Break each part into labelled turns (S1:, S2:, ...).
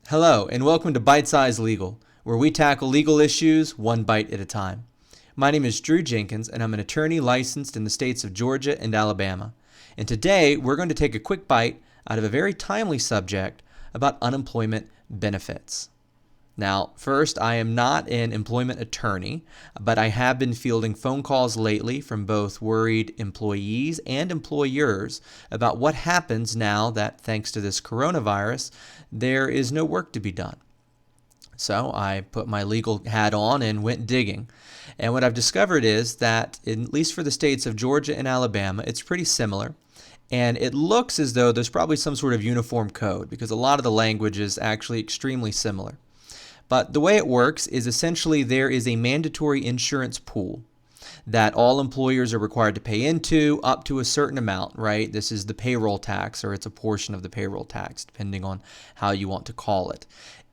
S1: Hello, and welcome to Bite Size Legal, where we tackle legal issues one bite at a time. My name is Drew Jenkins, and I'm an attorney licensed in the states of Georgia and Alabama. And today, we're going to take a quick bite out of a very timely subject about unemployment benefits. Now, first, I am not an employment attorney, but I have been fielding phone calls lately from both worried employees and employers about what happens now that, thanks to this coronavirus, there is no work to be done. So I put my legal hat on and went digging. And what I've discovered is that, at least for the states of Georgia and Alabama, it's pretty similar. And it looks as though there's probably some sort of uniform code because a lot of the language is actually extremely similar. But the way it works is essentially there is a mandatory insurance pool that all employers are required to pay into up to a certain amount, right? This is the payroll tax, or it's a portion of the payroll tax, depending on how you want to call it.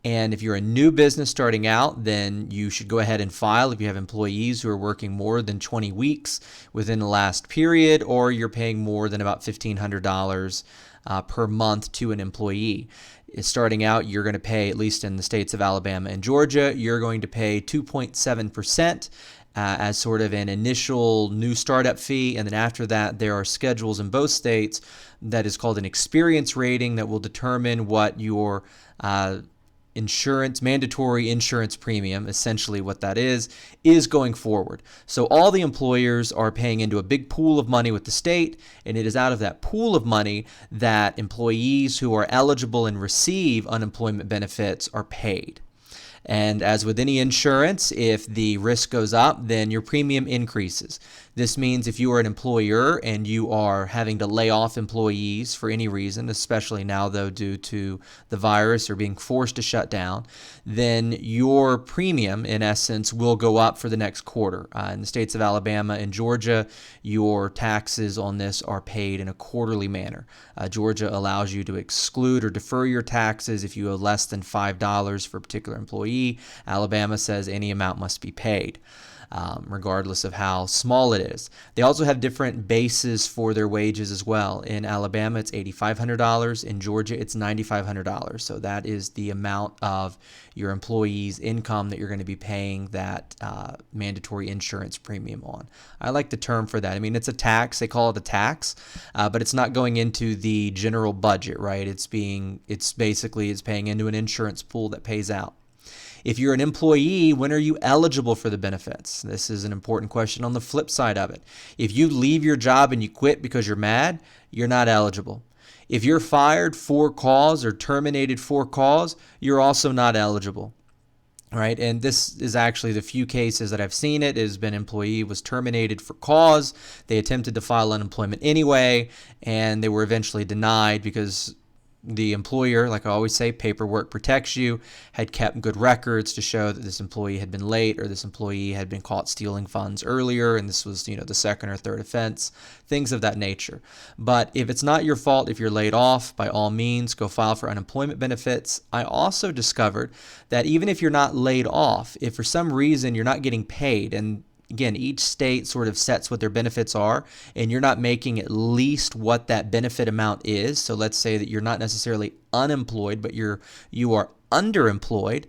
S1: And if you're a new business starting out, then you should go ahead and file if you have employees who are working more than 20 weeks within the last period, or you're paying more than about $1,500 per month to an employee. Starting out, you're going to pay, at least in the states of Alabama and Georgia, you're going to pay 2.7% as sort of an initial new startup fee. And then after that, there are schedules in both states that is called an experience rating that will determine what your mandatory insurance premium, essentially what that is going forward. So all the employers are paying into a big pool of money with the state, and it is out of that pool of money that employees who are eligible and receive unemployment benefits are paid. And as with any insurance, if the risk goes up, then your premium increases. This means if you are an employer and you are having to lay off employees for any reason, especially now though due to the virus or being forced to shut down, then your premium in essence will go up for the next quarter. In the states of Alabama and Georgia, your taxes on this are paid in a quarterly manner. Georgia allows you to exclude or defer your taxes if you owe less than $5 for a particular employee. Alabama says any amount must be paid, regardless of how small it is. They also have different bases for their wages as well. In Alabama, it's $8,500. In Georgia, it's $9,500. So that is the amount of your employee's income that you're going to be paying that mandatory insurance premium on. I like the term for that. I mean, it's a tax. They call it a tax, but it's not going into the general budget, right? It's paying into an insurance pool that pays out. If you're an employee, when are you eligible for the benefits? This is an important question on the flip side of it. If you leave your job and you quit because you're mad, you're not eligible. If you're fired for cause or terminated for cause, you're also not eligible. Right, and this is actually the few cases that I've seen it. It has been employee was terminated for cause. They attempted to file unemployment anyway, and they were eventually denied because the employer, like I always say, paperwork protects you, had kept good records to show that this employee had been late or this employee had been caught stealing funds earlier, and this was, the second or third offense, things of that nature. But if it's not your fault, if you're laid off, by all means, go file for unemployment benefits. I also discovered that even if you're not laid off, if for some reason you're not getting paid, and again, each state sort of sets what their benefits are, and you're not making at least what that benefit amount is. So let's say that you're not necessarily unemployed, but you are underemployed.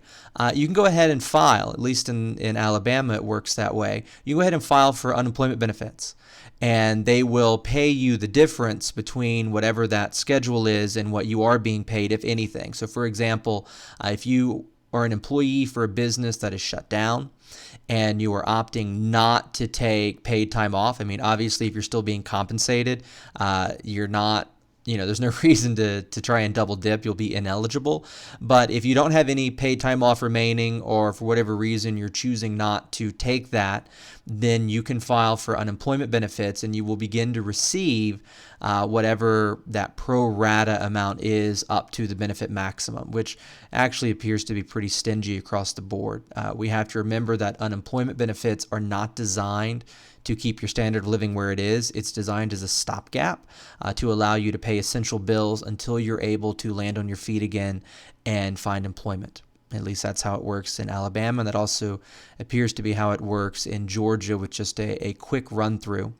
S1: You can go ahead and file. At least in Alabama, it works that way. You can go ahead and file for unemployment benefits, and they will pay you the difference between whatever that schedule is and what you are being paid, if anything. So, for example, if you are an employee for a business that is shut down, and you are opting not to take paid time off. I mean, obviously, if you're still being compensated, you're not, there's no reason to try and double dip. You'll be ineligible. But if you don't have any paid time off remaining, or for whatever reason you're choosing not to take that, then you can file for unemployment benefits, and you will begin to receive whatever that pro rata amount is up to the benefit maximum, which actually appears to be pretty stingy across the board. We have to remember that unemployment benefits are not designed to keep your standard of living where it is. It's designed as a stopgap to allow you to pay essential bills until you're able to land on your feet again and find employment. At least that's how it works in Alabama. That also appears to be how it works in Georgia, with just a quick run through.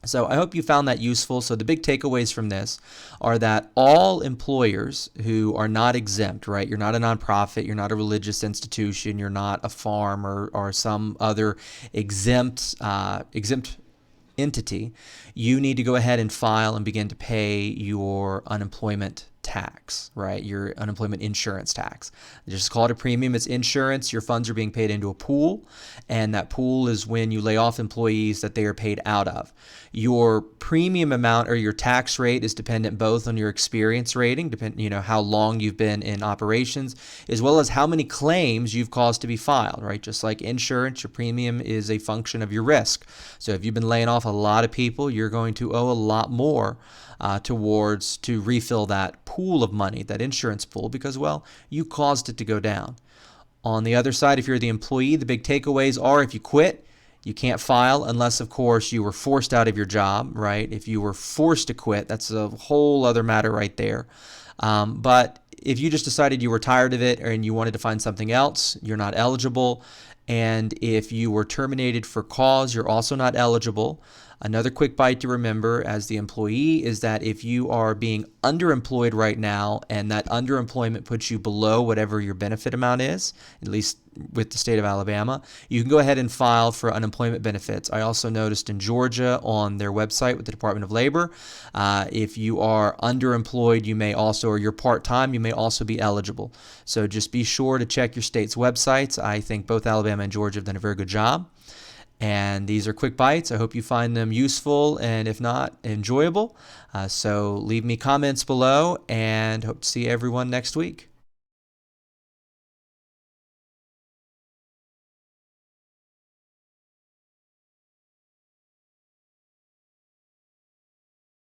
S1: So I hope you found that useful. So the big takeaways from this are that all employers who are not exempt, right? You're not a nonprofit, you're not a religious institution, you're not a farm or some other exempt entity, you need to go ahead and file and begin to pay your unemployment tax, right? Your unemployment insurance tax. Just call it a premium. It's insurance. Your funds are being paid into a pool, and that pool is when you lay off employees that they are paid out of. Your premium amount or your tax rate is dependent both on your experience rating, how long you've been in operations, as well as how many claims you've caused to be filed, right? Just like insurance, your premium is a function of your risk. So if you've been laying off a lot of people, you're going to owe a lot more to refill that pool of money, that insurance pool, because, well, you caused it to go down. On the other side, if you're the employee, the big takeaways are if you quit, you can't file unless, of course, you were forced out of your job, right? If you were forced to quit, that's a whole other matter right there. But if you just decided you were tired of it and you wanted to find something else, you're not eligible. And if you were terminated for cause, you're also not eligible. Another quick bite to remember as the employee is that if you are being underemployed right now and that underemployment puts you below whatever your benefit amount is, at least with the state of Alabama, you can go ahead and file for unemployment benefits. I also noticed in Georgia on their website with the Department of Labor, if you are underemployed, you may also, or you're part-time, you may also be eligible. So just be sure to check your state's websites. I think both Alabama and Georgia have done a very good job. And these are quick bites. I hope you find them useful and, if not, enjoyable. So leave me comments below and hope to see everyone next week.